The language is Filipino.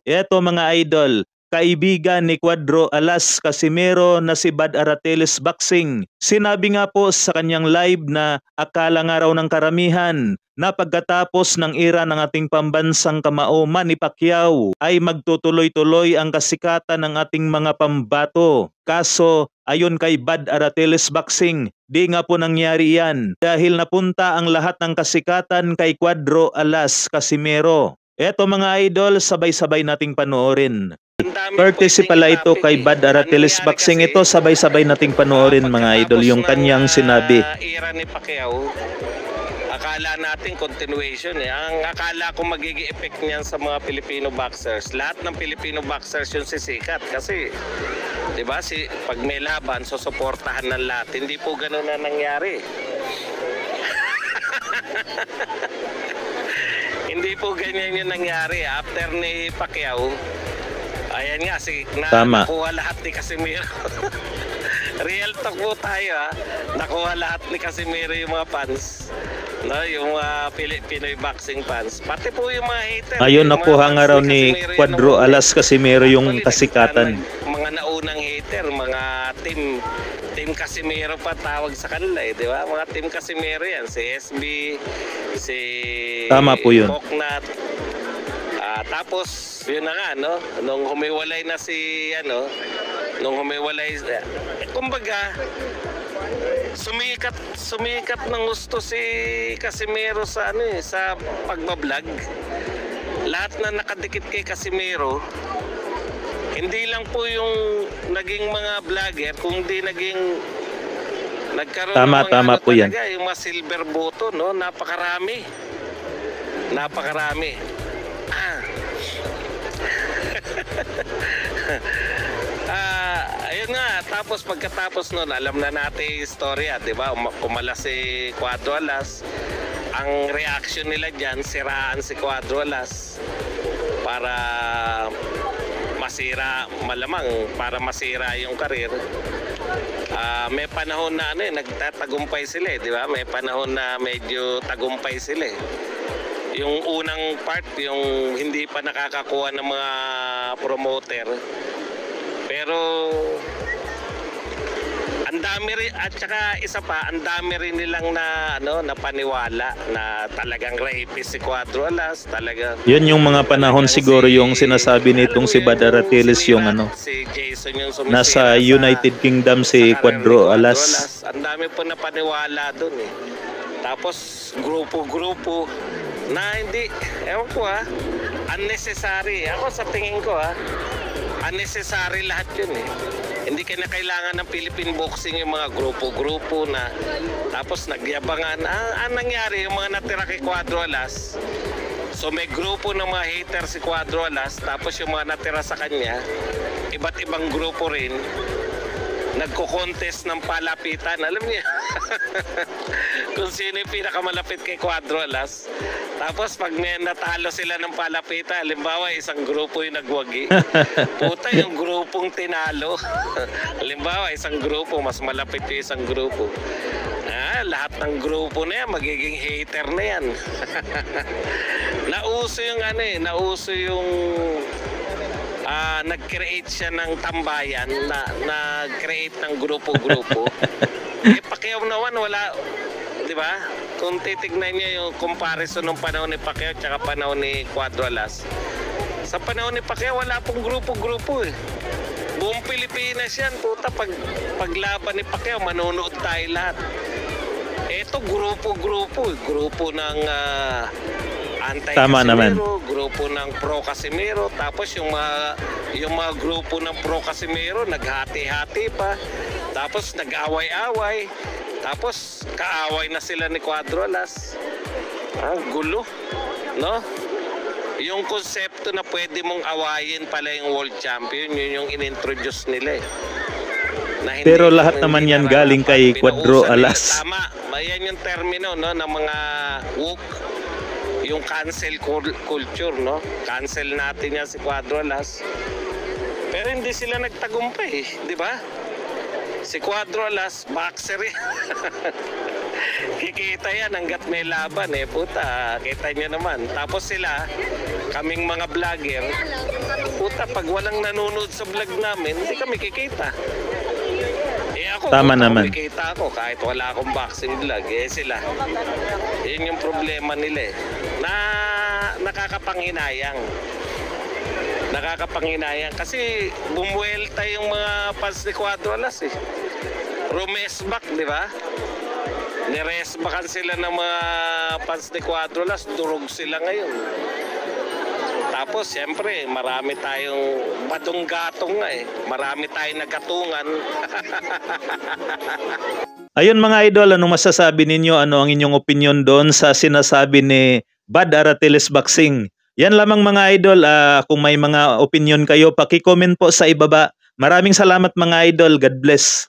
Eto mga idol, kaibigan ni Cuadro Alas Casimero na si Bad Arateles Boxing. Sinabi nga po sa kanyang live na akala nga raw ng karamihan na pagkatapos ng era ng ating pambansang kamao Manny Pacquiao ay magtutuloy-tuloy ang kasikatan ng ating mga pambato. Kaso ayon kay Bad Arateles Boxing, di nga po nangyari yan dahil napunta ang lahat ng kasikatan kay Cuadro Alas Casimero. Eto mga idol, sabay-sabay nating panoorin. Courtesy pala ito kay Bad Arateles Boxing. Ito sabay-sabay nating panoorin mga idol yung kanyang sinabi. Era ni Pacquiao, akala natin continuation eh. Ang akala ko magiging effect niyan sa mga Filipino boxers. Lahat ng Filipino boxers yung sisikat kasi 'di ba pag may laban susuportahan ng lahat. Hindi po ganoon na nangyari. Hindi po ganyan yung nangyari after ni Pacquiao. Ayan nga, nakuha lahat ni Casimero. Real talk po tayo ha. Nakuha lahat ni Casimero yung mga fans. No, yung Pinoy boxing fans. Pati po yung mga hater. Ayun, nakuha nga raw ni Cuadro Alas Casimero yung kasikatan. Mga naunang hater, mga team Casimero pa tawag sa kanila eh, di ba? Mga team Casimero yan. Si SB, si tama po yun. Poknat. Tapos yun na nga no, nung humiwalay na si kumbaga sumikat ng gusto si Casimero sa sa pagbablog. Lahat na nakadikit kay Casimero, hindi lang po yung naging mga vlogger, kundi nagkaroon ng tama po yan. Yung mga silver button, no? Napakarami. Ayun nga, tapos pagkatapos nun, alam na natin yung istorya, di ba? Kumala si Cuadro Alas. Ang reaction nila dyan, siraan si Cuadro Alas para masira yung karir. May panahon na nagtatagumpay sila di ba? May panahon na medyo tagumpay sila Yung unang part, yung hindi pa nakakakuha ng mga promoter. Pero ang dami rin, at saka isa pa, ang dami rin nilang napaniwala na talagang rapist si Cuadro Alas, talaga. Yun yung mga panahon siguro yung sinasabi nitong si Bad Arateles yung si Jason yung nasa United Kingdom si Cuadro Alas. Ang dami po napaniwala doon eh. Tapos grupo-grupo na hindi, ewan ko unnecessary. Ako sa tingin ko unnecessary lahat yun eh. Hindi na kailangan ng Philippine boxing yung mga grupo-grupo na tapos nagyabangan. Ang nangyari, yung mga natira kay Cuadro Alas, so may grupo ng mga hater si Cuadro Alas, tapos yung mga natira sa kanya, iba't ibang grupo rin, nagko-contest ng palapitan. Alam niya kung sino yung pinakamalapit kay Cuadro Alas. Tapos pag may natalo sila ng palapitan, halimbawa isang grupo yung nagwagi, puta yung grupong tinalo. Halimbawa isang grupo, mas malapit yung isang grupo, lahat ng grupo na yan magiging hater na yan. Nauso yung nauso yung nag-create siya ng tambayan, nag-create ng grupo-grupo. Pacquiao naman wala, di ba? Kung titignan niya yung comparison ng panahon ni Pacquiao at panahon ni Cuadro Alas, sa panahon ni Pacquiao wala pong grupo-grupo eh. Buong Pilipinas yan, puta, paglaban ni Pacquiao manonood tayo lahat. Eto grupo-grupo, grupo ng anti-Casimero, grupo ng pro-Casimero, tapos yung mga grupo ng pro-Casimero naghati-hati pa, tapos nag-away-away, tapos kaaway na sila ni Cuadro Alas. Gulo, no? Yung konsepto na pwede mong awayin pala yung world champion, yun yung inintroduce nila Pero lahat naman yan galing kay Cuadro Alas. Tama, yan yung termino ng mga woke, yung cancel culture, no? Cancel natin yan si Cuadro Alas. Pero hindi sila nagtagumpay, di ba? Si Cuadro Alas, boxer kikita yan hanggat may laban puta, kita nyo naman. Tapos sila, kaming mga vlogger, puta, pag walang nanonood sa vlog namin, hindi kami kikita. Ako, Tama naman. Kumikita ako kahit wala akong boxing vlog. Sila. Yun yung problema nila na nakakapanghinayang. Nakakapanghinayang kasi bumuelta yung mga fans ni Cuadro Alas Rumesbak, di ba? Niresbakan sila ng mga fans ni Cuadro Alas, durog sila ngayon. Tapos, siyempre, marami tayong patunggatong nga Marami tayong nagkatungan. Ayun mga idol, anong masasabi ninyo? Ano ang inyong opinion doon sa sinasabi ni Bad Arateles Boxing? Yan lamang mga idol. Kung may mga opinion kayo, paki-comment po sa ibaba. Maraming salamat mga idol. God bless.